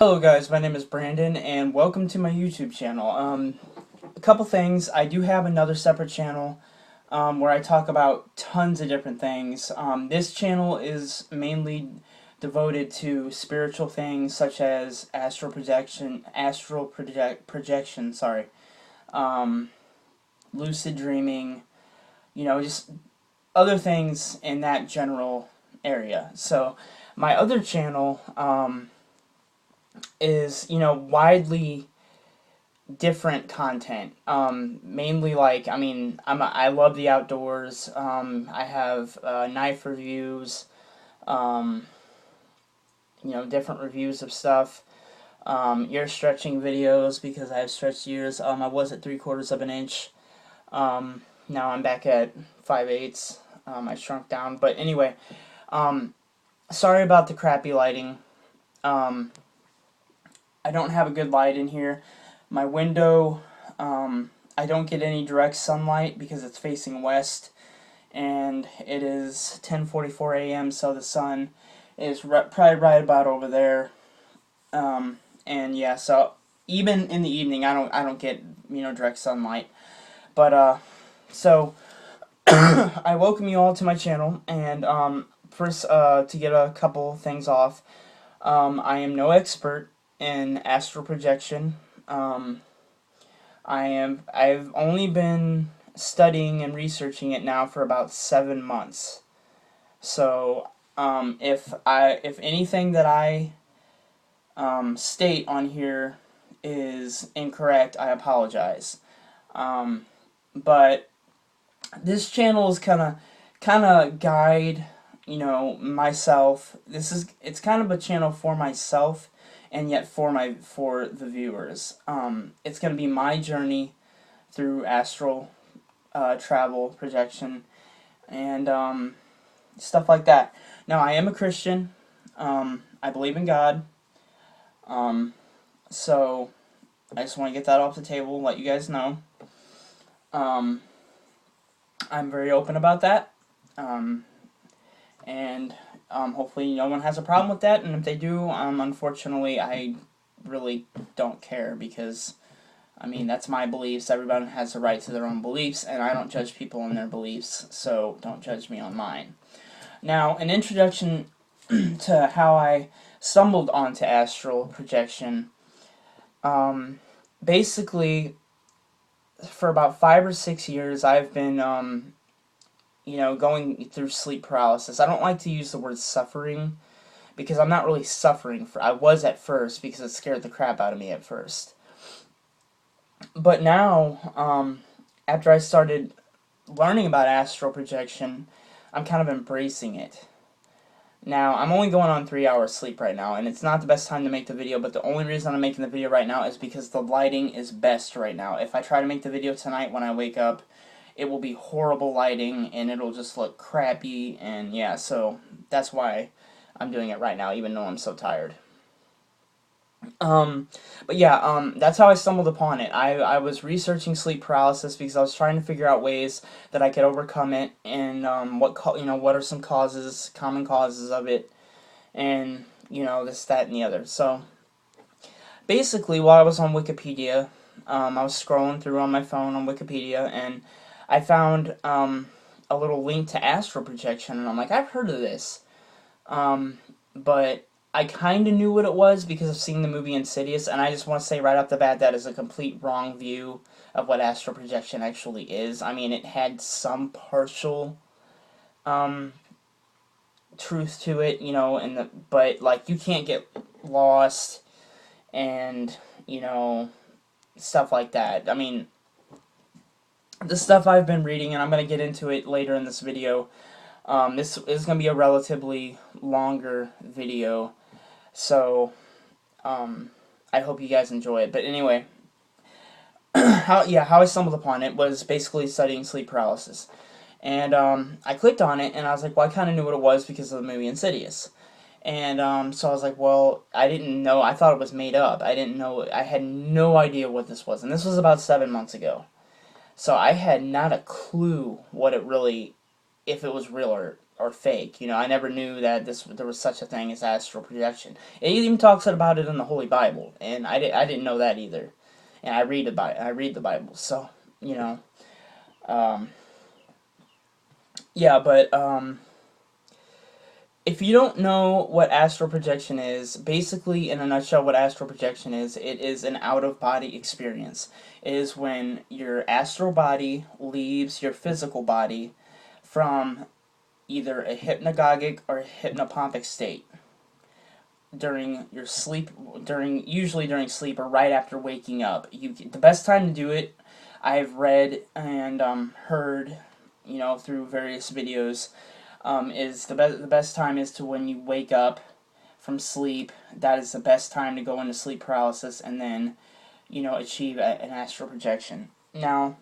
Hello guys, my name is Brandon and welcome to my YouTube channel. A couple things. I do have another separate channel where I talk about tons of different things. This channel is mainly devoted to spiritual things such as projection, sorry, lucid dreaming, just other things in that general area. So my other channel is widely different content. Mainly I love the outdoors. I have knife reviews. Um, Different reviews of stuff. Ear stretching videos because I have stretched ears. I was at 3/4 of an inch. Now I'm back at 5/8. I shrunk down, but anyway. Sorry about the crappy lighting. Um, I don't have a good light in here. My window, I don't get any direct sunlight because it's facing west, and it is 10:44 a.m. so the sun is probably right about over there. And yeah, so even in the evening, I don't get direct sunlight. But so I welcome you all to my channel, and first to get a couple things off. I am no expert in astral projection. I've only been studying and researching it now for about 7 months. So if anything that I state on here is incorrect, I apologize. But this channel is kind of guide myself. It's kind of a channel for myself, and yet for the viewers. It's gonna be my journey through astral travel, projection, and stuff like that. Now I am a Christian. I believe in God. So I just want to get that off the table, let you guys know. I'm very open about that. And hopefully no one has a problem with that, and if they do, unfortunately, I really don't care, because, that's my beliefs. Everyone has a right to their own beliefs, and I don't judge people on their beliefs, so don't judge me on mine. Now, an introduction to how I stumbled onto astral projection. Basically, for about 5 or 6 years, I've been going through sleep paralysis. I don't like to use the word suffering, because I'm not really suffering. I was at first, because it scared the crap out of me at first. But now, after I started learning about astral projection, I'm kind of embracing it. Now, I'm only going on 3 hours sleep right now, and it's not the best time to make the video, but the only reason I'm making the video right now is because the lighting is best right now. If I try to make the video tonight when I wake up, it will be horrible lighting, and it'll just look crappy, and yeah, so that's why I'm doing it right now, even though I'm so tired. But yeah, that's how I stumbled upon it. I was researching sleep paralysis because I was trying to figure out ways that I could overcome it, and what are some common causes of it, and this, that, and the other. So basically, while I was on Wikipedia, I was scrolling through on my phone on Wikipedia, and I found a little link to astral projection, and I'm like, I've heard of this, but I kind of knew what it was because of seeing the movie Insidious, and I just want to say right off the bat that is a complete wrong view of what astral projection actually is. It had some partial truth to it, but like, you can't get lost and stuff like that. The stuff I've been reading, and I'm going to get into it later in this video. This is going to be a relatively longer video, so I hope you guys enjoy it. But anyway, how I stumbled upon it was basically studying sleep paralysis. And I clicked on it, and I was like, well, I kind of knew what it was because of the movie Insidious. And so I was like, well, I didn't know. I thought it was made up. I didn't know. I had no idea what this was. And this was about 7 months ago. So I had not a clue what it really, if it was real or fake. You know, I never knew that there was such a thing as astral projection. It even talks about it in the Holy Bible, and I didn't know that either. And I read the Bible, so you know, um, yeah. But if you don't know what astral projection is, basically in a nutshell, what astral projection is, it is an out of body experience. It is when your astral body leaves your physical body from either a hypnagogic or a hypnopompic state during your sleep, usually during sleep or right after waking up. The best time to do it, I've read and heard, you know, through various videos, is the best time is to when you wake up from sleep. That is the best time to go into sleep paralysis and then, you know, achieve an astral projection. Now,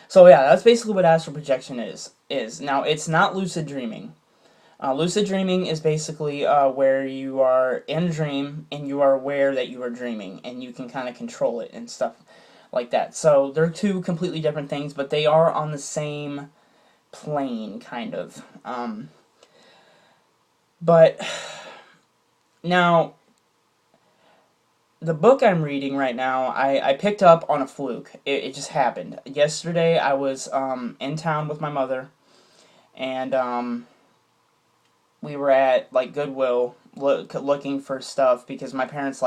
so yeah, that's basically what astral projection is. Now, it's not lucid dreaming. Lucid dreaming is basically where you are in a dream and you are aware that you are dreaming and you can kind of control it and stuff like that. So they're two completely different things, but they are on the same plane, kind of. But now, the book I'm reading right now, I picked up on a fluke. It just happened. Yesterday, I was in town with my mother, and we were at like Goodwill looking for stuff because my parents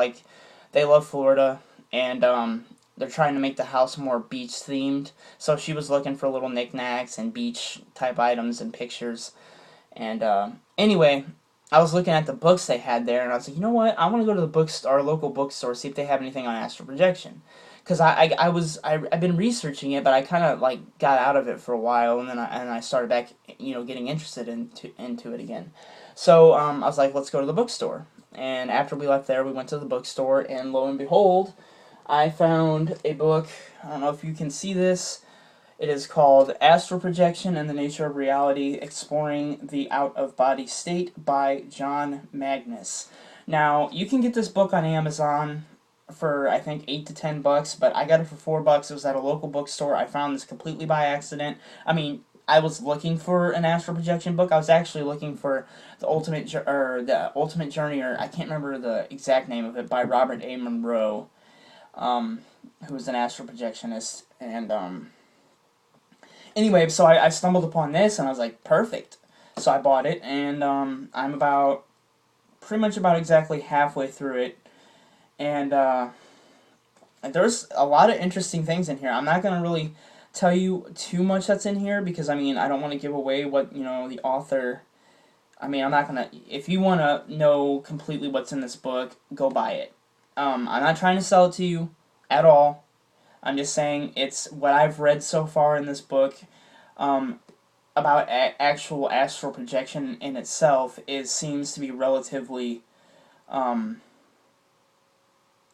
they love Florida, and they're trying to make the house more beach themed. So she was looking for little knickknacks and beach type items and pictures. And anyway, I was looking at the books they had there, and I was like, you know what? I want to go to the bookstore, our local bookstore, see if they have anything on astral projection. Because I've been researching it, but I kind of like got out of it for a while, and then I started back, you know, getting interested into it again. So I was like, let's go to the bookstore. And after we left there, we went to the bookstore, and lo and behold, I found a book. I don't know if you can see this. It is called Astral Projection and the Nature of Reality, Exploring the Out-of-Body State by John Magnus. Now, you can get this book on Amazon for, I think, $8 to $10, but I got it for $4. It was at a local bookstore. I found this completely by accident. I mean, I was looking for an astral projection book. I was actually looking for the Ultimate Journey, or I can't remember the exact name of it, by Robert A. Monroe, who was an astral projectionist. And anyway, so I stumbled upon this, and I was like, perfect. So I bought it, and I'm pretty much about exactly halfway through it. And there's a lot of interesting things in here. I'm not going to really tell you too much that's in here because, I mean, I don't want to give away what, you know, the author... I mean, I'm not going to... If you want to know completely what's in this book, go buy it. I'm not trying to sell it to you at all. I'm just saying it's what I've read so far in this book about actual astral projection in itself seems to be relatively, you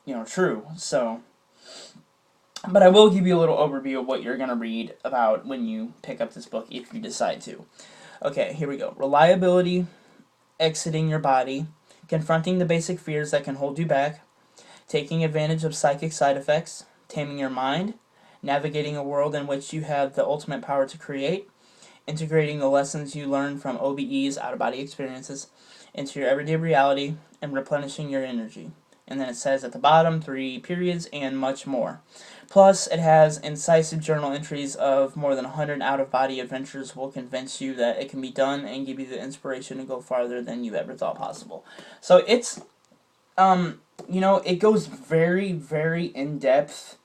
know, true. So... But I will give you a little overview of what you're going to read about when you pick up this book, if you decide to. Okay, here we go. Reliability, exiting your body, confronting the basic fears that can hold you back, taking advantage of psychic side effects, taming your mind, navigating a world in which you have the ultimate power to create, integrating the lessons you learn from OBE's out-of-body experiences into your everyday reality, and replenishing your energy. And then it says at the bottom, 3 periods, and much more. Plus, it has incisive journal entries of more than 100 out-of-body adventures will convince you that it can be done and give you the inspiration to go farther than you ever thought possible. So it's, you know, it goes very, very in-depth,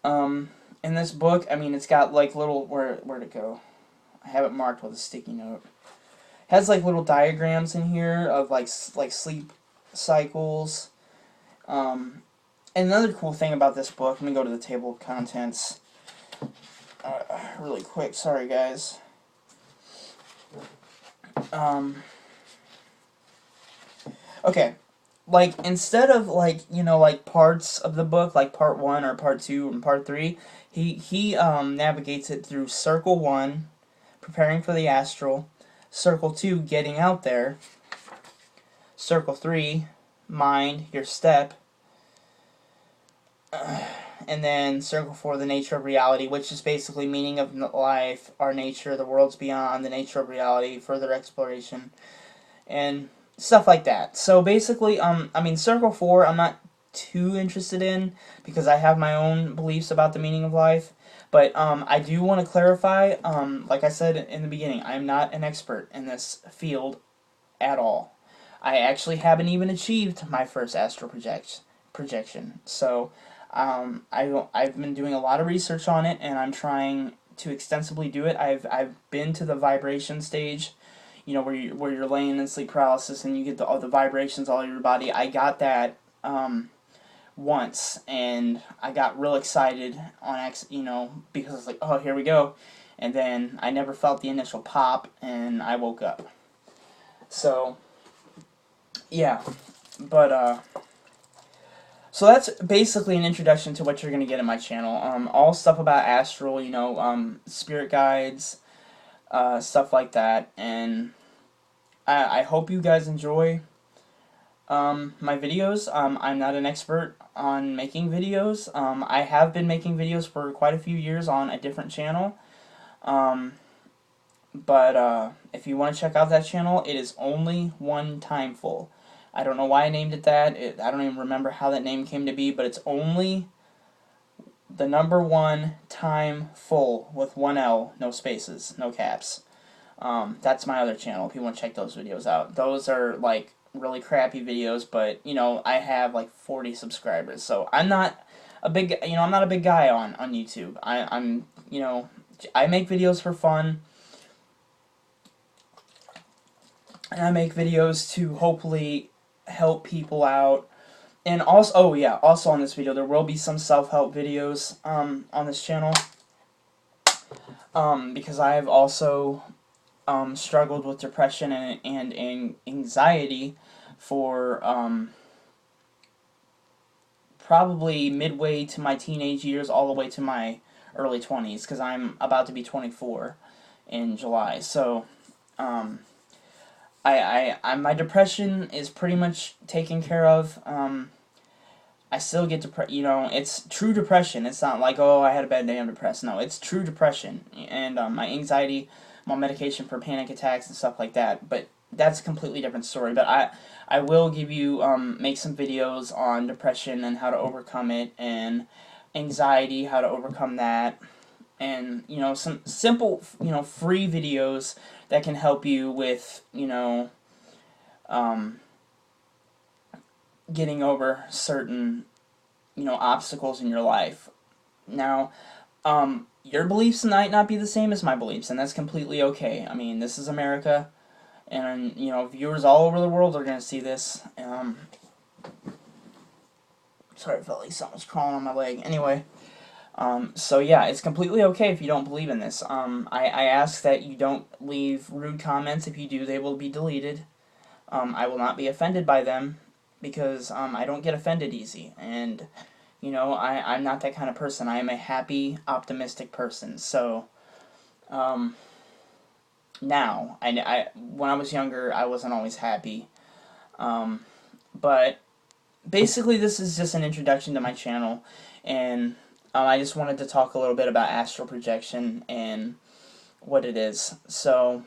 in this book. I mean, it's got, like, little, where'd it go? I have it marked with a sticky note. It has, like, little diagrams in here of, like sleep cycles. And another cool thing about this book, let me go to the table of contents really quick, sorry guys. Okay, like, instead of, like, you know, like, parts of the book, like part 1 or part 2 and part 3, he navigates it through Circle 1, preparing for the astral, Circle 2, getting out there, Circle 3, mind, your step, and then circle 4, the nature of reality, which is basically meaning of life, our nature, the worlds beyond, the nature of reality, further exploration, and stuff like that. So basically, I mean, circle 4, I'm not too interested in because I have my own beliefs about the meaning of life. But I do want to clarify, like I said in the beginning, I'm not an expert in this field at all. I actually haven't even achieved my first astral projection. So I've been doing a lot of research on it, and I'm trying to extensively do it. I've been to the vibration stage, you know, where you're laying in sleep paralysis and you get all the vibrations all over your body. I got that once, and I got real excited because it's like, oh, here we go, and then I never felt the initial pop, and I woke up. So yeah, but so that's basically an introduction to what you're gonna get in my channel. All stuff about astral, spirit guides, stuff like that, and I hope you guys enjoy my videos. I'm not an expert on making videos. I have been making videos for quite a few years on a different channel. But if you want to check out that channel, it is only one time full. I don't know why I named it that. I don't even remember how that name came to be, but it's only the number 1 time full with 1 L, no spaces, no caps. That's my other channel if you want to check those videos out. Those are like really crappy videos, but I have like 40 subscribers, so I'm not a big guy on YouTube. I make videos for fun, and I make videos to hopefully help people out. And also, oh yeah, also on this video there will be some self-help videos on this channel, because I have also struggled with depression and anxiety for probably midway to my teenage years all the way to my early 20s, because I'm about to be 24 in July. So my depression is pretty much taken care of. I still get it's true depression. It's not like, oh, I had a bad day, I'm depressed. No, it's true depression. And my anxiety, I'm on medication for panic attacks and stuff like that. But that's a completely different story. But I will give you, make some videos on depression and how to overcome it, and anxiety, how to overcome that. And, some simple, free videos that can help you with, getting over certain, obstacles in your life. Now, your beliefs might not be the same as my beliefs, and that's completely okay. I mean, this is America, and, viewers all over the world are going to see this. Sorry, I felt like something was crawling on my leg. Anyway, so yeah, it's completely okay if you don't believe in this. I ask that you don't leave rude comments. If you do, they will be deleted. I will not be offended by them, because I don't get offended easy, and I'm not that kind of person. I am a happy, optimistic person. So now when I was younger, I wasn't always happy, but basically this is just an introduction to my channel, and I just wanted to talk a little bit about astral projection and what it is. So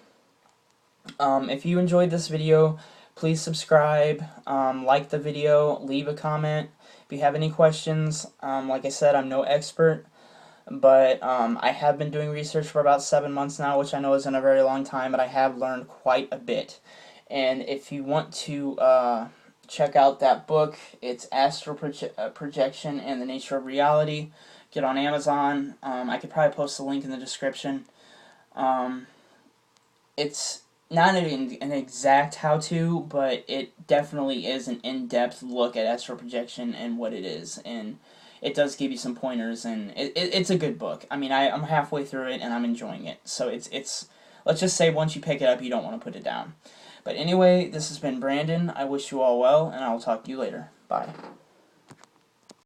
if you enjoyed this video, please subscribe, like the video, leave a comment. If you have any questions, like I said, I'm no expert, but I have been doing research for about 7 months now, which I know isn't a very long time, but I have learned quite a bit. And if you want to check out that book, it's Astral Projection and the Nature of Reality. Get on Amazon. I could probably post a link in the description. It's not an exact how-to, but it definitely is an in-depth look at astral projection and what it is, and it does give you some pointers, and it's a good book. I mean, I'm halfway through it, and I'm enjoying it, so it's let's just say once you pick it up, you don't want to put it down. But anyway, this has been Brandon. I wish you all well, and I will talk to you later. Bye.